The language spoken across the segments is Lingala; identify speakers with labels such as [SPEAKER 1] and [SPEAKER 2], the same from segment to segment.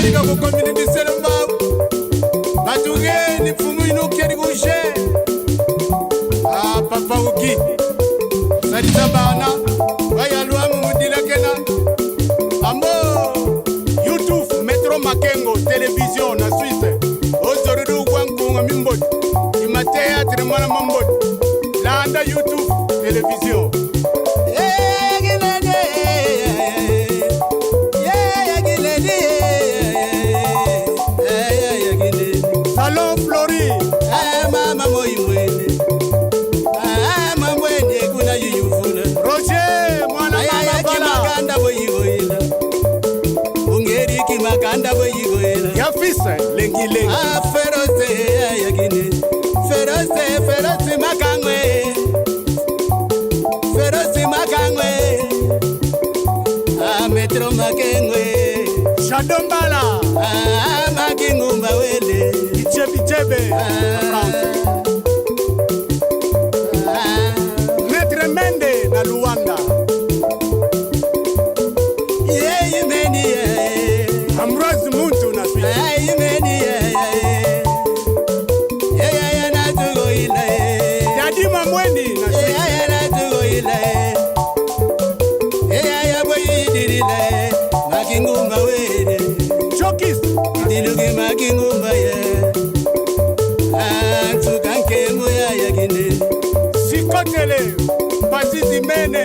[SPEAKER 1] Malika ko community selamba. Batuge ni fumu inukia ni gushe. Papa uki. Sarita bana. Waya luamu mudila kena. Ambo. YouTube, Metro Makengo, télévision na Suisse. Ozorudu wankunga mimbodi. Ima théâtre mwana mambodi. Landa YouTube, télévision. Salon Flori. Mama moi mwene. Mama mwene kuna yuyufuna. Roger, mwana mama bana. Makanda boyigoila. Ungeri ki makanda boyigoila. Ya fisa lengi lengi. Feroze ayagine. Feroze makangwe. Feroze makangwe. Metro makengwe. Shadombala. Makingumba wele. Ichebe. Maître Mende na Luanda. Yemeni Ambrose Muntu na Suisse. Yemeni na tugo ile. Yadima Mwendi na Suisse. Na tugo ile. Boyidirile. Makingumba wele. Chokis. Dilugi makingumba ye. Tukanke moya yagine. Sikotele. Pasisi mene.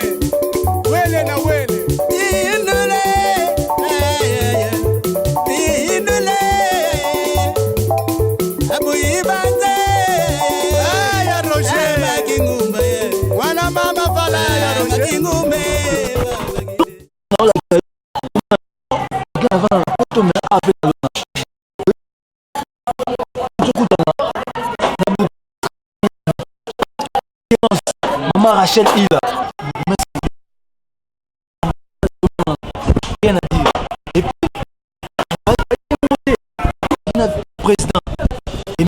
[SPEAKER 1] Wele na wele. Indule. Indule. Abuyibanze. Ya Roger. Makingumba ye. Wana mama fala ya Roger. Makingumbe.
[SPEAKER 2] Maman Rachel Ila. Rien à dire. Et puis, président. Et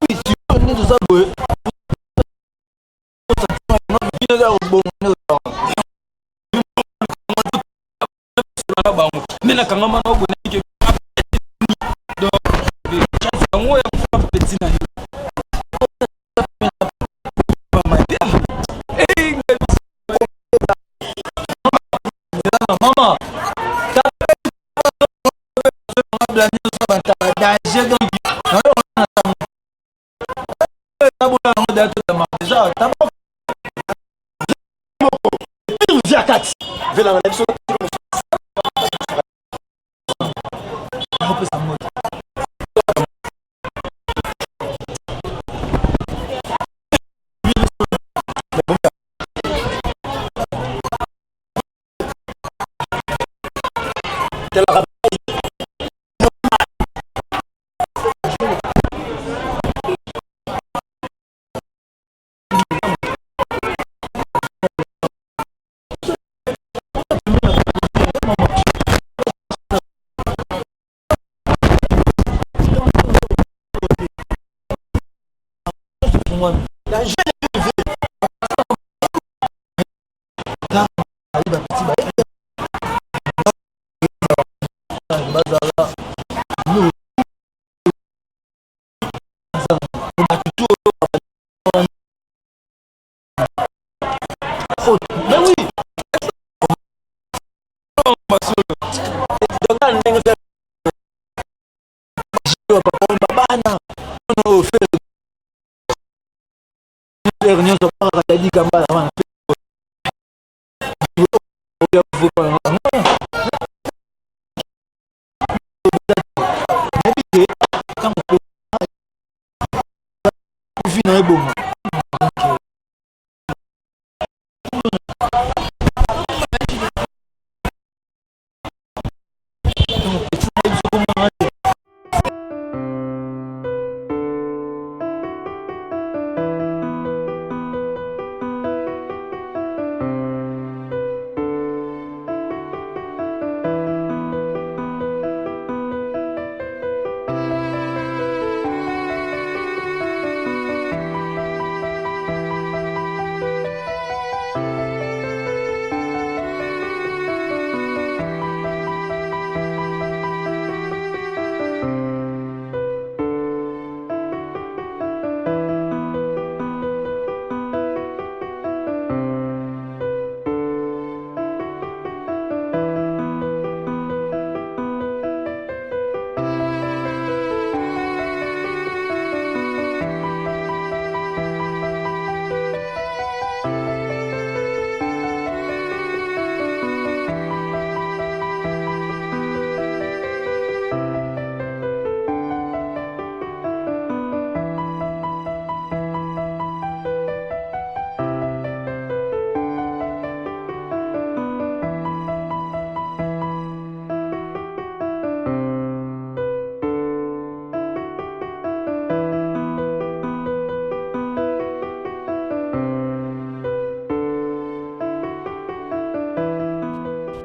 [SPEAKER 2] puis, tu connais tout ça, maman,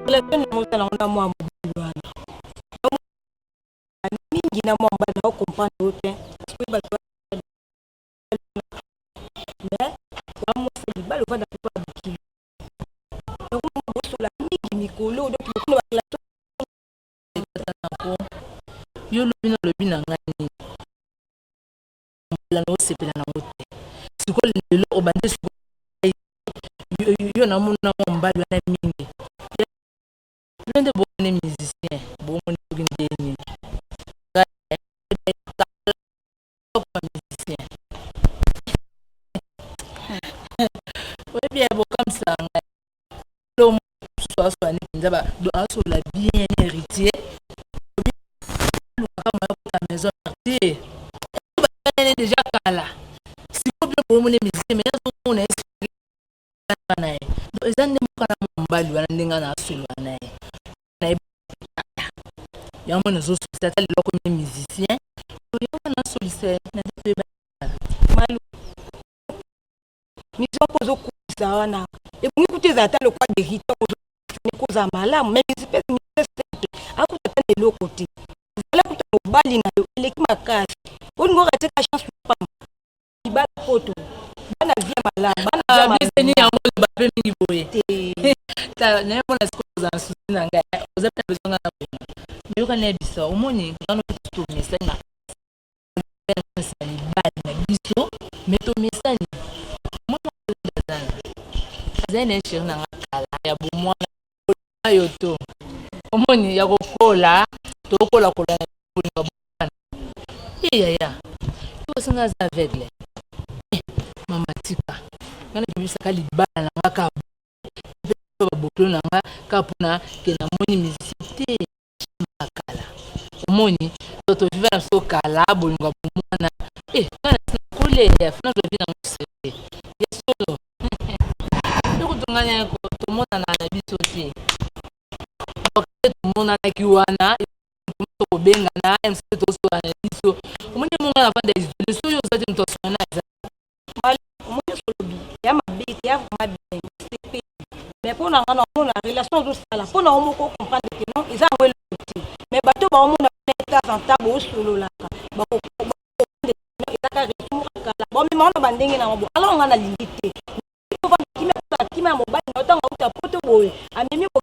[SPEAKER 3] relation na mota na ona mwa mobali wana mingi na mwa mbala na comprendre ote parce ba mais ba mo se ba le va da pas biki donc mo so la mingi mikolo donc ko ba relation
[SPEAKER 4] yo le bina ngani la no se pela na mote siko le obande siko yo na mona mbali wana mingi nende bonne musicien bonne ngini musicien ouais bien bon comme ça l'homme soit soigné d'aba doit sur la bien héritier la maison déjà kala si vous bien bonne musicien mais on est nae donc ezande mokana mbali wana ndinga na solo nae na yango na zo société le comme musicien yo na solise na te malu
[SPEAKER 3] mission kozo kuza wana et pour écouter za ta le quoi de rito kozo ne koza malamu même espèce de akuta tane le côté voilà kuta mbali na yo eleki makasi olingo rateka chance pa ibala photo bana via malamu bana
[SPEAKER 4] biseni yango ba pe mingi boye ta na mona sikoza susi na ngai oza pe besoin na ko mais kana biso omoni ngano to message na message bad na biso mais to message mona dana zene shirna ngala ya bomwana ayo to omoni ya kokola to kola kola na bomwana ya to singa za aveugle mama tika ngana bimisa ka libala na ngaka ba boklo na nga ka puna ke na moni misité makala omoni to vivre so kala bolingo bomwana ngana kule ya fana to bina musete ya solo ndiko tunganya ko to mona na biso te to mona na kiwana to benga na MC to so na biso omoni monga na vanda isolé so yo za te to so na ya mabiti ya vraiment bien mais pour na relation tout ça là pour na on ko comprendre que non ils ont le côté mais bato ba on na état en table au solo là ba ko eza ka retour kala bon mais on ba ndenge na bo alors on a limité qui m'a mobile na autant auta poto boy amemi ko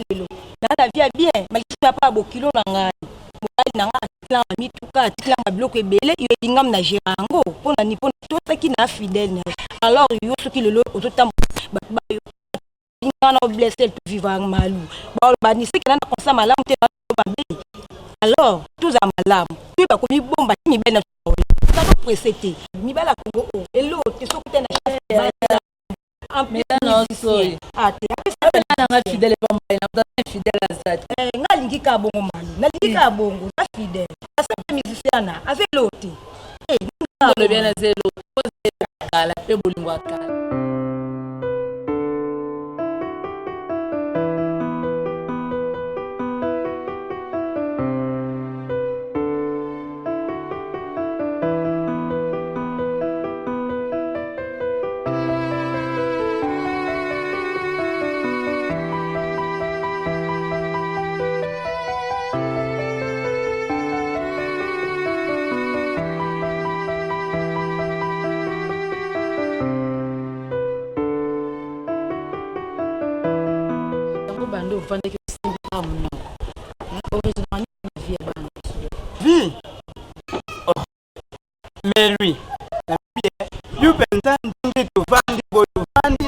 [SPEAKER 4] kilo na vie bien mais tu n'as pas beaucoup kilo na ngai mobile na ngai atlan mituka atlan bloc ebele yo lingam na gerango pona ni pona to qui na fidèle alors yo ce qui le lot auto temps ba yo ngana blessé le vivre malou ba ni c'est que na konsa malamu te ba be alors tout za malamu tu ba ko mi bomba ni be na ça va précéder mi ba la Congo et l'autre so ko te na mais non soy te na nga fidèle pas moi na fidèle à ça ngalingi ka bongo malu nalingi ka bongo na fidèle asa musicien na avec l'autre le bien à zéro la pe bolingo akala bando vande que c'est pas mon original vie bando
[SPEAKER 1] vie oh mais lui la vie you pentan ndenge to vandi bo vandi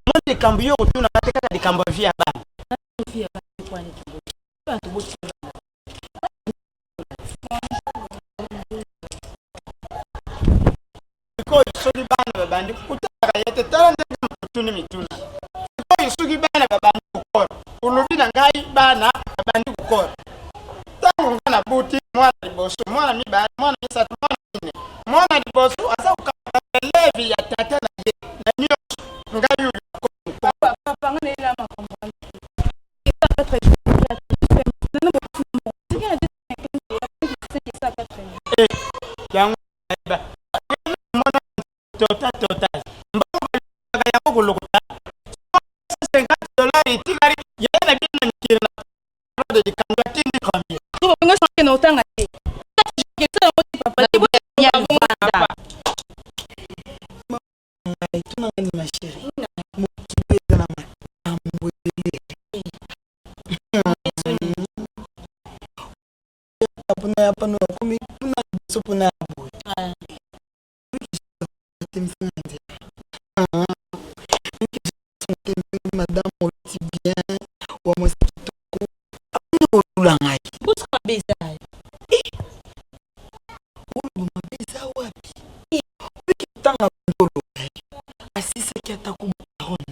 [SPEAKER 1] mo de cambio to na teka de cambio vie bando
[SPEAKER 3] vie bando kwa ni bando bo
[SPEAKER 1] ko so di bando bando kutaka yete tala tuni mituna ko sugi bana bando ko ulobi na ngai bana bando ko tangu ngana buti mwana liboso mwana mibana mwana misatu mwana liboso asa ukapelevi ya tata na ye na nyo ngai
[SPEAKER 3] papa ngane la makombo
[SPEAKER 1] yangu mwana total mbona ya ko lokota $50 itikari yana bina mikirana de kanga tindi kambia
[SPEAKER 4] to ba nga sanke na utanga te ke sa mo ti papa ti bo ya banda
[SPEAKER 2] tuna ni mashiri mukipeza na mambwele apuna yapano kumi tuna sopuna abo temfandi madame oti bien wa mositoko apuna ulanga
[SPEAKER 4] busa mabeza
[SPEAKER 2] mabeza wapi tanga ndolo asisa kiata kubaron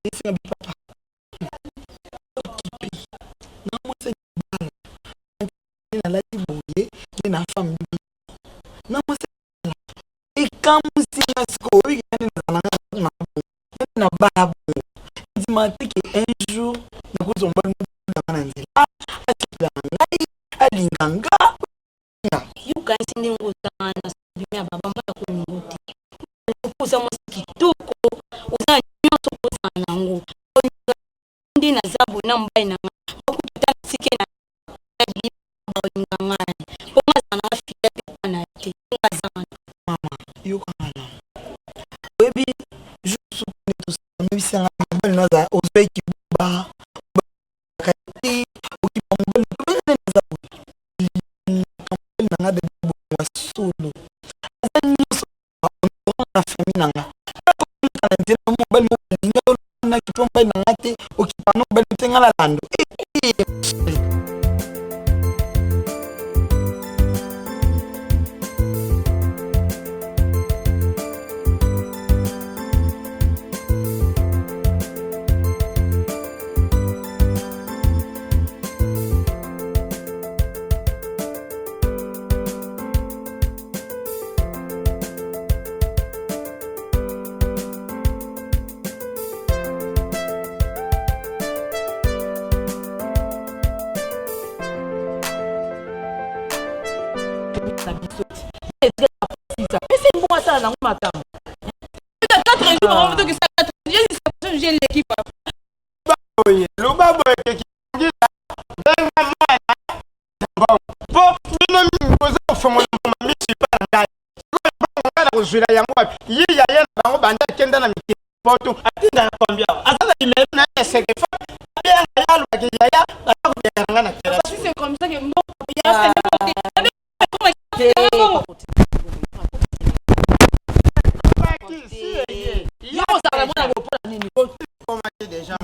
[SPEAKER 2] ese ngabi papa okipi na mwese bala na lati boye na famille na mwese e kamusi na sko wikani na babo dimatike un jour na kuzomba na mananzela asila ngai alinganga
[SPEAKER 4] yuka sindi ngozana bimya baba mbaya ko nguti kuza mositoko uzana nyonso kozana nango ndi na zabu na mbai na okuta sike na nganga ponga sana afika na te ngazana
[SPEAKER 2] mama yuka ngala webi jusu ne to mibisanga mbali naza ozweki ba kati ukipa mbali kubene na zabu mbali na ngade wa solo azanyoso na famille nanga na ndira mbali mbali na kipo mbali na ngate ukipa no mbali tengala lando
[SPEAKER 4] c'est moi ça dans matin. C'est 4 jours avant que ça 4 jours j'ai l'équipe.
[SPEAKER 1] oye luba boye kikingila benga mwana po bino mikoza ofomola misi pa ngai ngana kuzwila yango wapi yi ya yena bango banda kenda na mikili poto atinda kombia azala imeli na eseke fa bien yalo bakiyaya bakubengana na kera
[SPEAKER 4] Si c'est comme ça que mon ya c'est n'importe comment
[SPEAKER 1] yo
[SPEAKER 4] ça vraiment na pour nini
[SPEAKER 1] comment déjà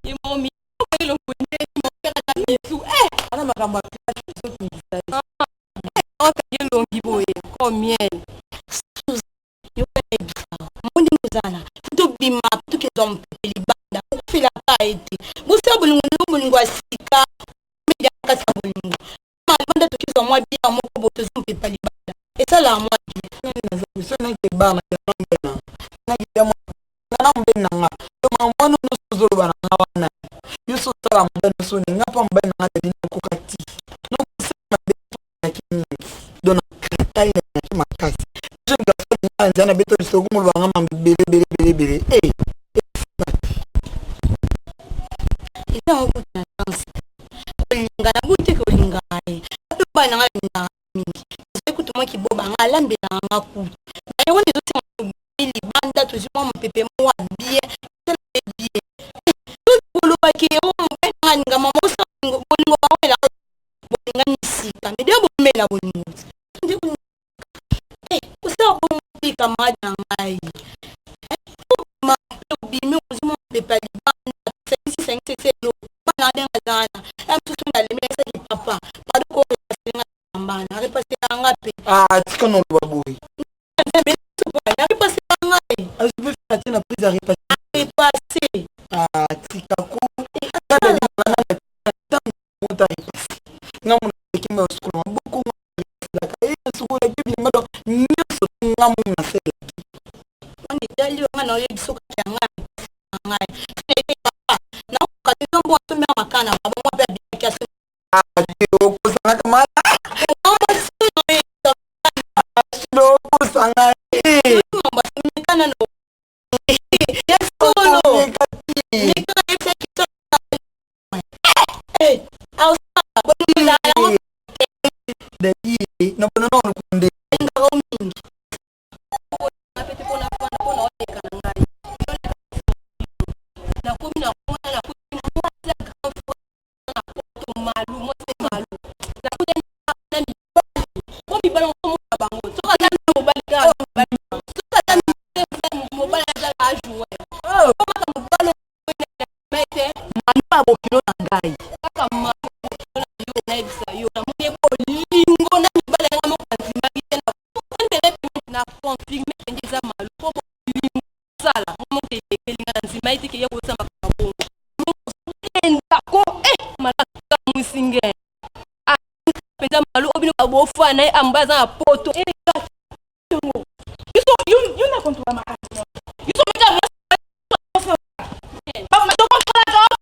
[SPEAKER 4] ils m'ont mis le bonnet ils m'ont fait la tout ana makamba combien yo mundi muzana tout bima tout que zom libanda fila kaiti busa bulingo asika media kasa bulingo banda to kizo mwa bia moko boto zompe pa libanda et ça la moi
[SPEAKER 2] so na ke ba na mbena na ke mo na mbena nga to mamano no sozolo bana wana yuso sala mbena so ni ngapa mbena nga de ko kati no sema de na kimi dona kai na kimakasi je nga so ni anjana beto so kumulu banga bele
[SPEAKER 4] ita ko na chance ngana buti ko lingaye to ba na nga mingi kutuma kiboba ngalambela ngaku na yo ndezo tena libanda to zimo mpepe mo bien tele bien to ba ki o mbenga ngama mo sa bolingo ba wela bolinga ni sika me de bo mela bolingo ndi ko usa bo pika maja ngai ma to bi me ko zimo mpepe libanda c'est lo bana denga zana am to na le mesa ki papa ba ko mbana repasser ngapi
[SPEAKER 2] tika no baboy
[SPEAKER 4] repasser ngai
[SPEAKER 2] je peux faire la prise à repasser tika ko ngamu kimba skulu buku la kai skulu bibi mado nyoso ngamu na sele
[SPEAKER 4] oni dali ngana yo bisoka ngai na ko katombo to me makana baba mo ba biakaso
[SPEAKER 2] ko sana kama lo ko sana
[SPEAKER 4] singe. Ah, penda malu obino babo fa na ambaza na poto. You na control ma. You so meta. Ba ma to control na na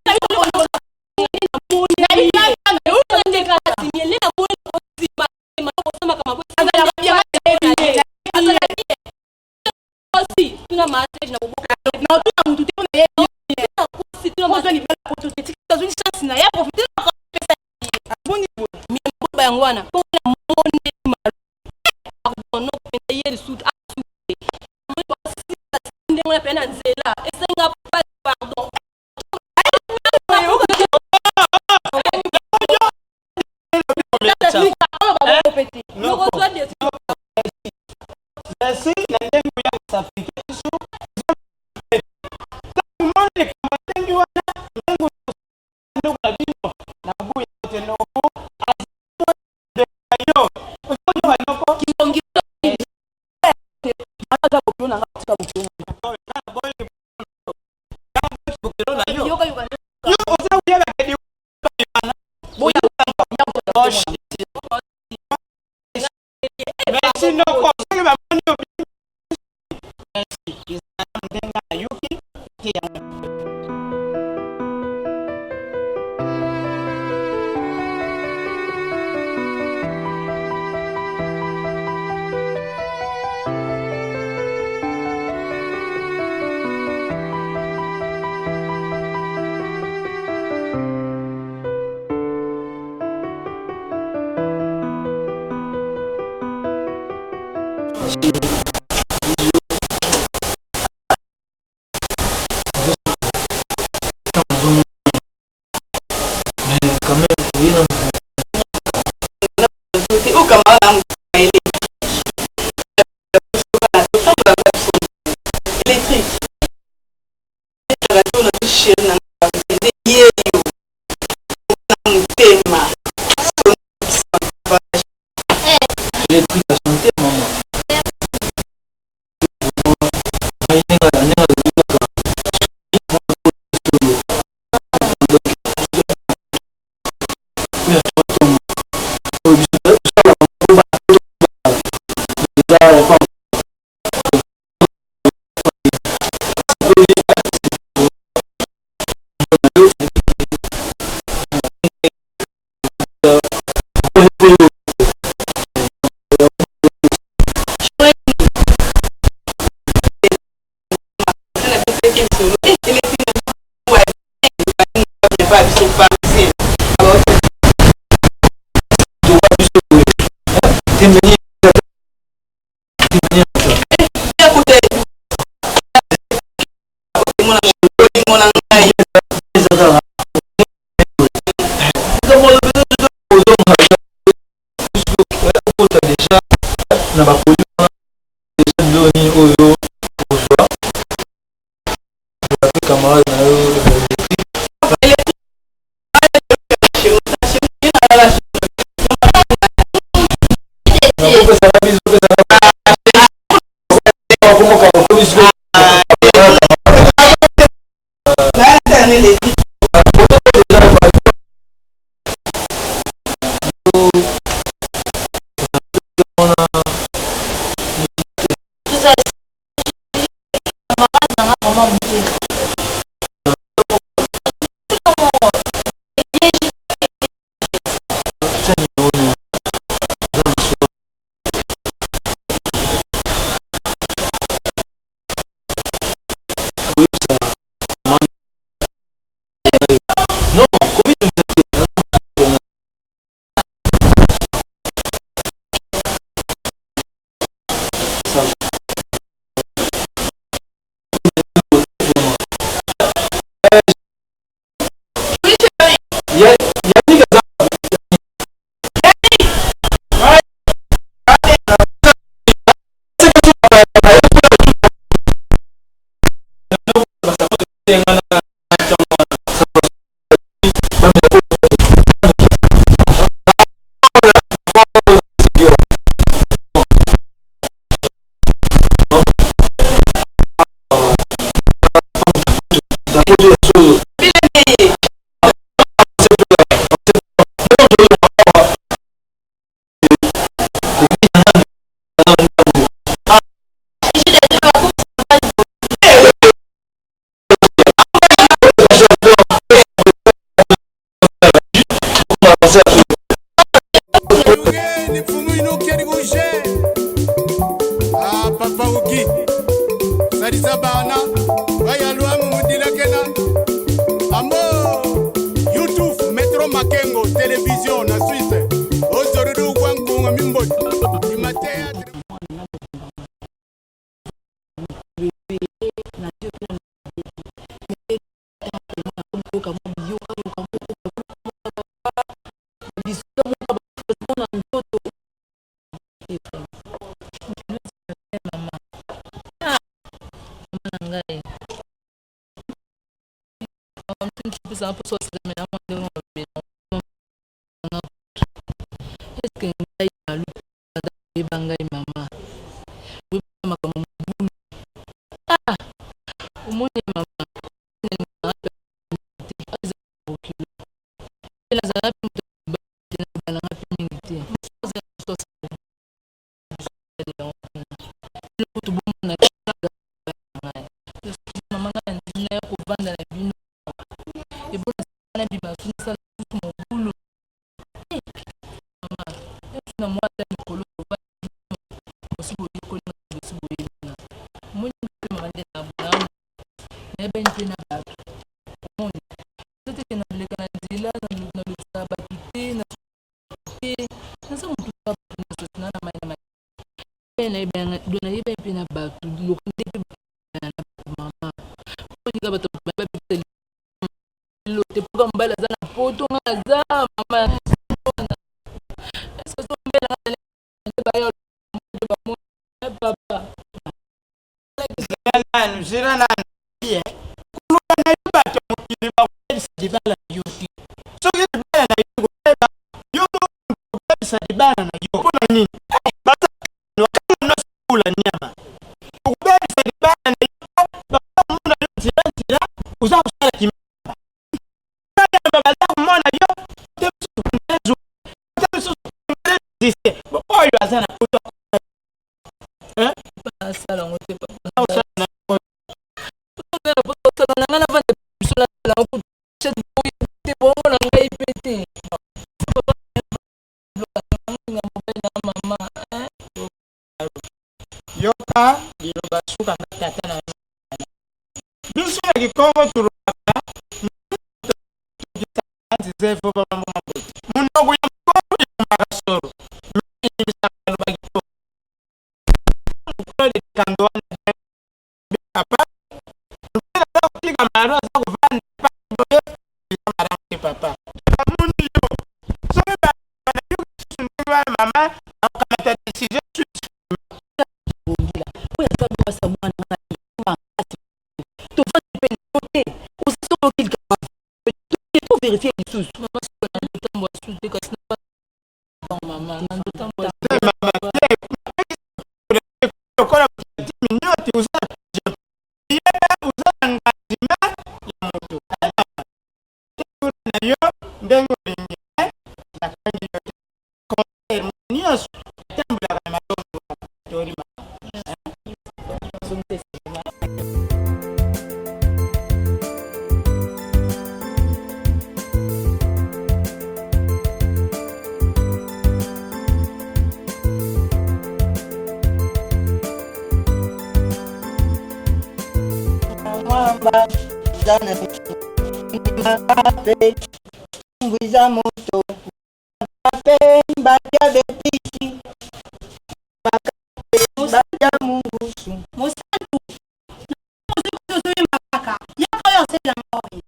[SPEAKER 5] ça un peu soit mais à mon est-ce que ngai malu et bangai mama oui makambo bulu ah omoni mama la zala
[SPEAKER 1] yoka liloba suka na tata na biso na kikongo tulobaka nzefo baba mwangu munogo ya mkongo ya makasoro mbisaka loba kito ukole kando wana papa ukela kupiga maro za kuvana papa ya marante papa amuni yo so ba na yo sundiwa mama akamata decision
[SPEAKER 5] vérifier les choses. Maman,
[SPEAKER 2] Mwiza moto Makape Mbadia bepisi Makape Mbadia mungusu
[SPEAKER 4] Mosantu Mosantu makaka Yako yose la mori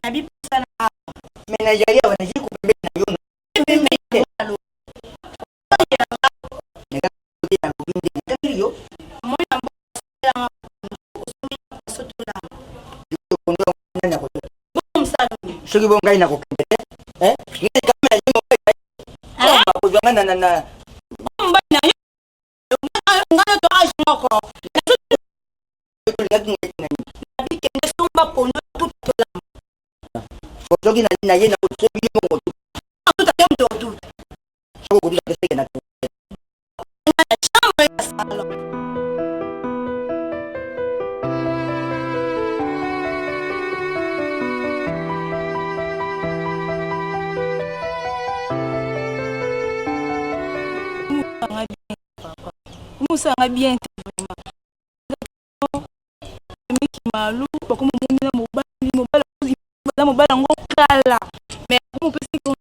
[SPEAKER 4] Nabi sana
[SPEAKER 2] Menajaria wanajiku pembeni na yona Sugi bongai na kokende ngine kama ya jimo ba kujanga na
[SPEAKER 4] bomba na yo ngana to ashoko na bikende somba pono tout la
[SPEAKER 2] kotoki na yena kutobi mo tu
[SPEAKER 4] tout a tempo tout
[SPEAKER 2] soko kudila kese na tu
[SPEAKER 4] na chamba ya salon
[SPEAKER 3] Musanga bien vraiment. Miki malu bako mumuna mobala ngo kala. Mais ko pesi ko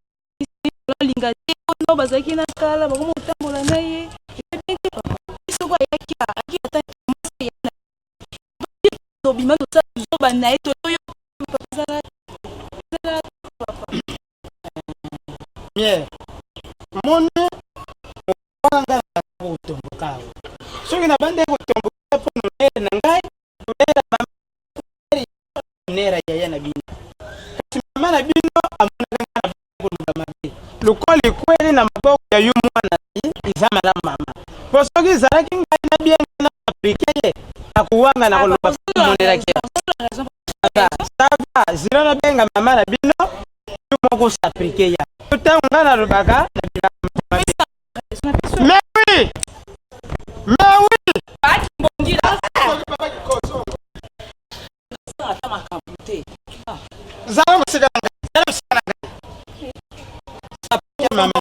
[SPEAKER 3] linga te no bazaki na kala bako mutambola na ye. Epeke papa. Iso kwa yaki ata masi yana. To bima to sa zo bana eto yo papa papa.
[SPEAKER 1] Bien. Mone wanga utombokawo. nangai tulera nera yaya na bino mama na bino amona kana kuluka mabe lokoli kweli na maboko ya yu mwana izama la mama posoki zaraki ngai na bien na aprikeye akuwanga na kuluka monera kia sava zira na benga mama na bino yu moko saprikeya tutanga na rubaka na bila mais oui
[SPEAKER 5] Bati mbongira
[SPEAKER 1] zara musiganga mama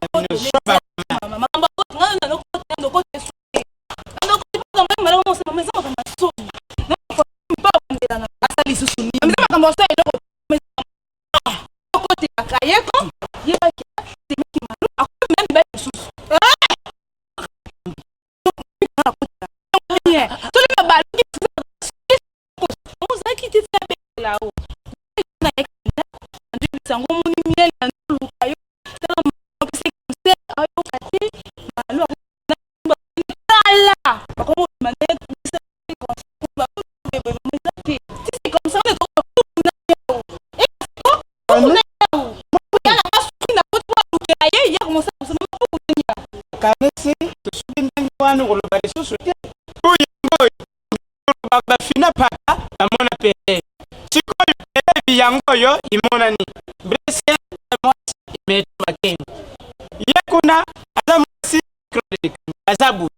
[SPEAKER 1] kanesi tusubindangi wanu kulubali susuti kuyingoyi bafina paka amona pele sikoyi pele biyangoyo imona ni brese mwasi imetu makeni yekuna aza mwasi krodek azabu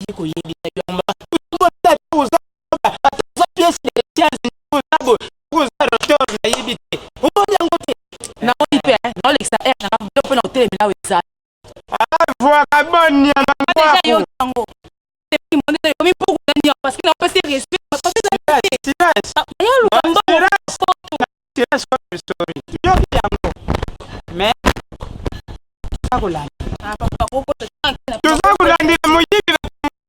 [SPEAKER 1] yeko yebi yamba kuta tuza atuza pièce de tiazi kuzabo kuza rotor na yibite umoja ngote
[SPEAKER 5] na olipe na olexa na mdopo na hotel mina weza
[SPEAKER 1] voilà bonne ya
[SPEAKER 5] déjà yo tango c'est qui mon est comme pour gagner parce que n'a pas ses respect parce que yo lo tango
[SPEAKER 1] tira story yo yango mais akulanda tuzakulandira muyibi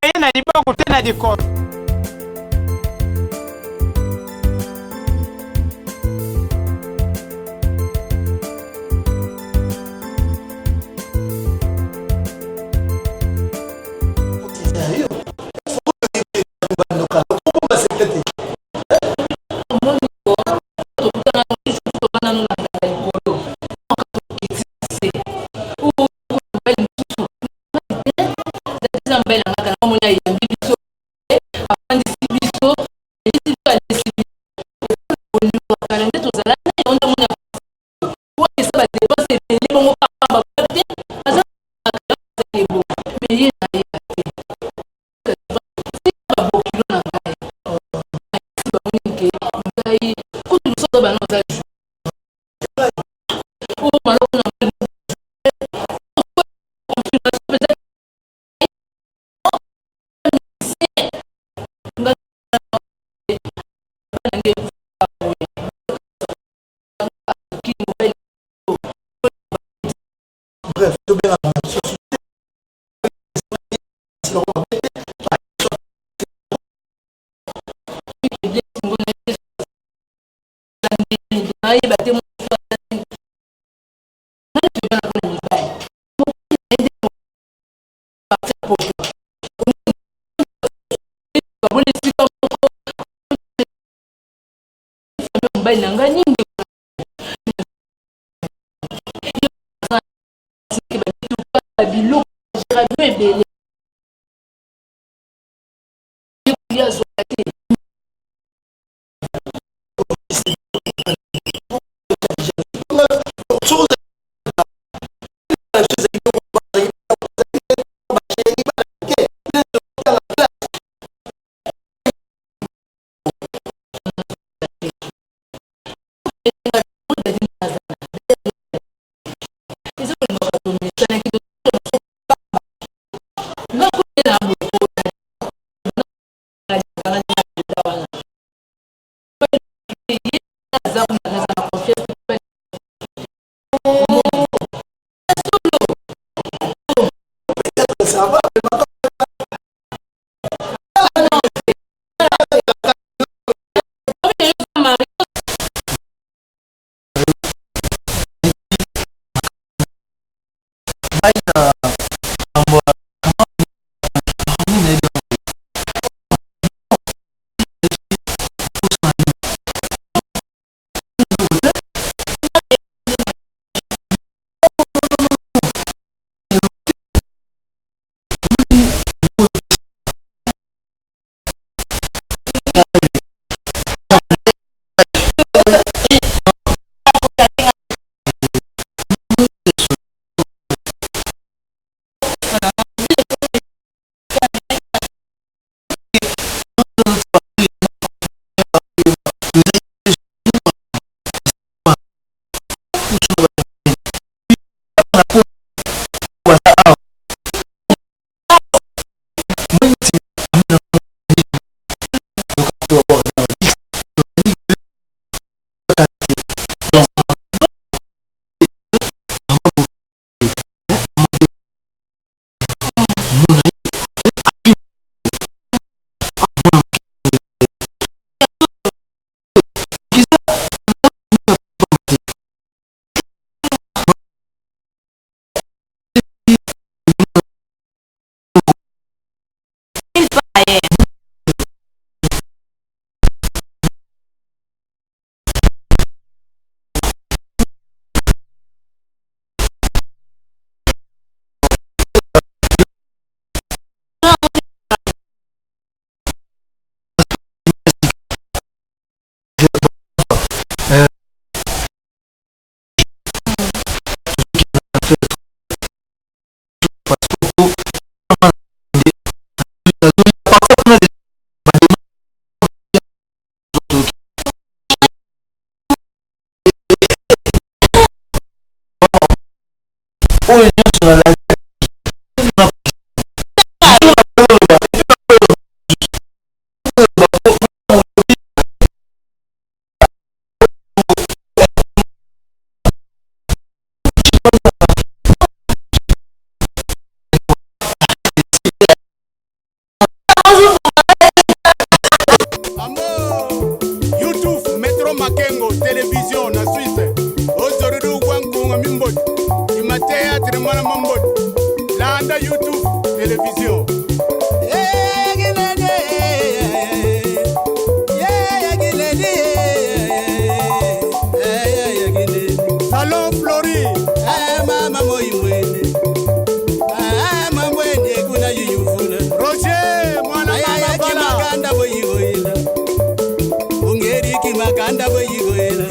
[SPEAKER 1] yena liboko tena diko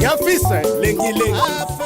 [SPEAKER 6] ya fils lengi lengi.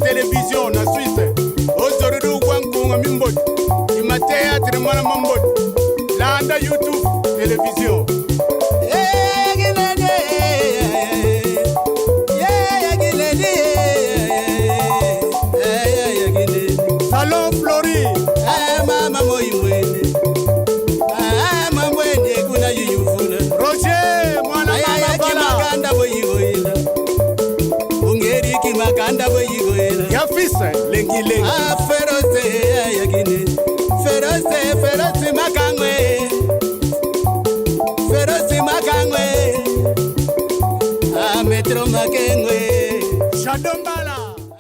[SPEAKER 1] Télévision na Suisse. Aujourd'hui, Guankunga Mimbot. Il m'a théâtre, moi, Mambot. Là, on a YouTube, télévision. Salon Flori. Roger, moi, la ya fisa lengi lengi
[SPEAKER 2] feroce yagine feroce makangwe metro makengwe
[SPEAKER 1] Shadomba